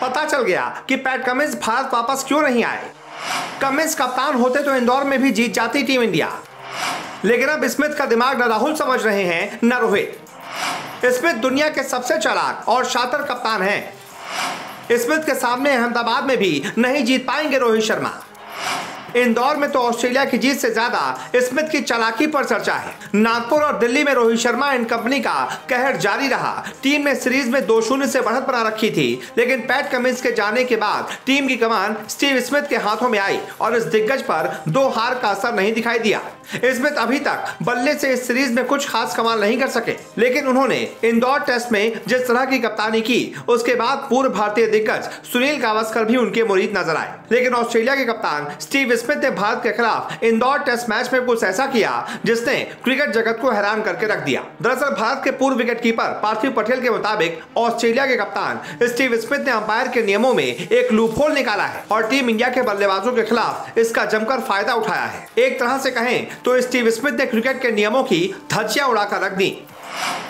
पता चल गया कि पैट कमिंस भारत वापस क्यों नहीं आए। कमिंस कप्तान होते तो इंदौर में भी जीत जाती टीम इंडिया, लेकिन अब स्मिथ का दिमाग न राहुल समझ रहे हैं न रोहित। स्मिथ दुनिया के सबसे चालाक और शातिर कप्तान हैं। स्मिथ के सामने अहमदाबाद में भी नहीं जीत पाएंगे रोहित शर्मा। इंदौर में तो ऑस्ट्रेलिया की जीत से ज्यादा स्मिथ की चालाकी पर चर्चा है। नागपुर और दिल्ली में रोहित शर्मा एंड कंपनी का कहर जारी रहा। टीम ने सीरीज में 2-0 से बढ़त बना रखी थी, लेकिन पैट कमिंस के जाने के बाद टीम की कमान स्टीव स्मिथ के हाथों में आई और इस दिग्गज पर 2 हार का असर नहीं दिखाई दिया। स्मिथ अभी तक बल्ले से इस सीरीज में कुछ खास कमाल नहीं कर सके, लेकिन उन्होंने इंदौर टेस्ट में जिस तरह की कप्तानी की, उसके बाद पूर्व भारतीय दिग्गज सुनील गावस्कर भी उनके मुरीद नजर आए। लेकिन ऑस्ट्रेलिया के कप्तान स्टीव स्मिथ ने भारत के खिलाफ इंदौर टेस्ट मैच में कुछ ऐसा किया जिसने क्रिकेट जगत को हैरान करके रख दिया। दरअसल भारत के पूर्व विकेटकीपर पार्थिव पटेल के मुताबिक ऑस्ट्रेलिया के कप्तान स्टीव स्मिथ ने अंपायर के नियमों में एक लूपहोल निकाला है और टीम इंडिया के बल्लेबाजों के खिलाफ इसका जमकर फायदा उठाया है। एक तरह से कहें तो स्टीव स्मिथ ने क्रिकेट के नियमों की धज्जियां उड़ाकर रख दी।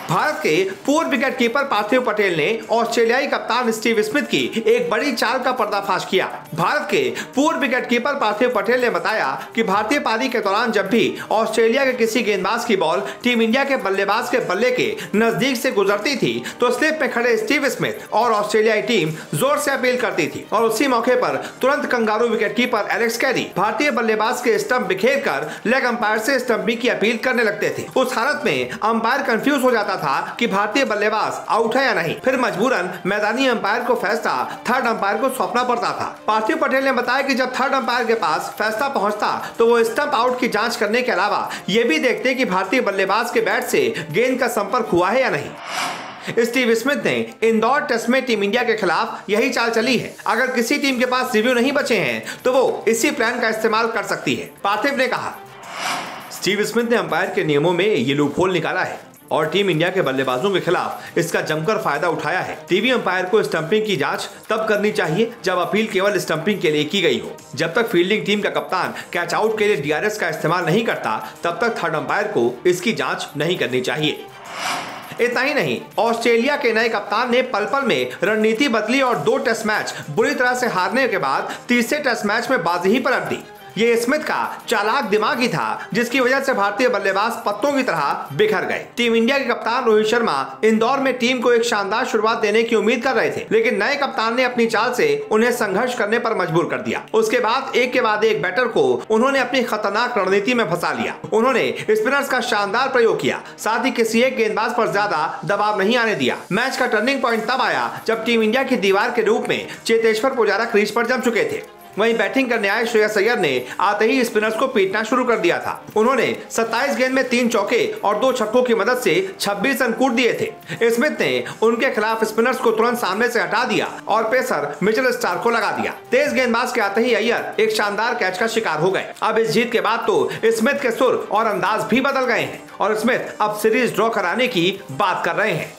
भारत के पूर्व विकेटकीपर पार्थिव पटेल ने ऑस्ट्रेलियाई कप्तान स्टीव स्मिथ की एक बड़ी चाल का पर्दाफाश किया। भारत के पूर्व विकेटकीपर पार्थिव पटेल ने बताया कि भारतीय पारी के दौरान जब भी ऑस्ट्रेलिया के किसी गेंदबाज की बॉल टीम इंडिया के बल्लेबाज के बल्ले के नजदीक से गुजरती थी तो स्लिप में खड़े स्टीव स्मिथ और ऑस्ट्रेलियाई टीम जोर से अपील करती थी और उसी मौके पर तुरंत कंगारू विकेटकीपर एलेक्स कैरी भारतीय बल्लेबाज के स्टंप बिखेर कर लेग अंपायर से स्टंपिंग की अपील करने लगते थे। उस हालत में अंपायर कंफ्यूज हो जाता था कि भारतीय बल्लेबाज आउट है या नहीं। फिर मजबूरन मैदानी अंपायर को फैसला थर्ड अंपायर को सौंपना पड़ता था। पार्थिव पटेल ने बताया कि जब थर्ड अंपायर के पास फैसला पहुंचता तो वो स्टंप आउट की जांच करने के अलावा ये भी देखते कि भारतीय बल्लेबाज के बैट से गेंद का संपर्क हुआ है या नहीं। स्टीव स्मिथ ने इंदौर टेस्ट में टीम इंडिया के खिलाफ यही चाल चली है। अगर किसी टीम के पास रिव्यू नहीं बचे हैं तो वो इसी प्लान का इस्तेमाल कर सकती है। पार्थिव ने कहा, स्टीव स्मिथ ने अंपायर के नियमों में ये लूपहोल निकाला है और टीम इंडिया के बल्लेबाजों के खिलाफ इसका जमकर फायदा उठाया है। टीवी अंपायर को स्टंपिंग की जांच तब करनी चाहिए जब अपील केवल स्टंपिंग के लिए की गई हो। जब तक फील्डिंग टीम का कप्तान कैच आउट के लिए डीआरएस का इस्तेमाल नहीं करता तब तक थर्ड अंपायर को इसकी जांच नहीं करनी चाहिए। इतना ही नहीं, ऑस्ट्रेलिया के नए कप्तान ने पल पल में रणनीति बदली और 2 टेस्ट मैच बुरी तरह से हारने के बाद तीसरे टेस्ट मैच में बाजी ही पलट दी। ये स्मिथ का चालाक दिमाग ही था जिसकी वजह से भारतीय बल्लेबाज पत्तों की तरह बिखर गए। टीम इंडिया के कप्तान रोहित शर्मा इंदौर में टीम को एक शानदार शुरुआत देने की उम्मीद कर रहे थे, लेकिन नए कप्तान ने अपनी चाल से उन्हें संघर्ष करने पर मजबूर कर दिया। उसके बाद एक के बाद एक बैटर को उन्होंने अपनी खतरनाक रणनीति में फंसा लिया। उन्होंने स्पिनर्स का शानदार प्रयोग किया, साथ ही किसी एक गेंदबाज पर ज्यादा दबाव नहीं आने दिया। मैच का टर्निंग पॉइंट तब आया जब टीम इंडिया की दीवार के रूप में चेतेश्वर पुजारा क्रीज पर जम चुके थे। वहीं बैटिंग करने आए श्रेयस अय्यर ने आते ही स्पिनर्स को पीटना शुरू कर दिया था। उन्होंने 27 गेंद में 3 चौके और 2 छक्कों की मदद से 26 रन कूट दिए थे। स्मिथ ने उनके खिलाफ स्पिनर्स को तुरंत सामने से हटा दिया और पेसर मिचेल स्टार्क को लगा दिया। तेज गेंदबाज के आते ही अय्यर एक शानदार कैच का शिकार हो गए। अब इस जीत के बाद तो स्मिथ के सुर और अंदाज भी बदल गए हैं और स्मिथ अब सीरीज ड्रॉ कराने की बात कर रहे हैं।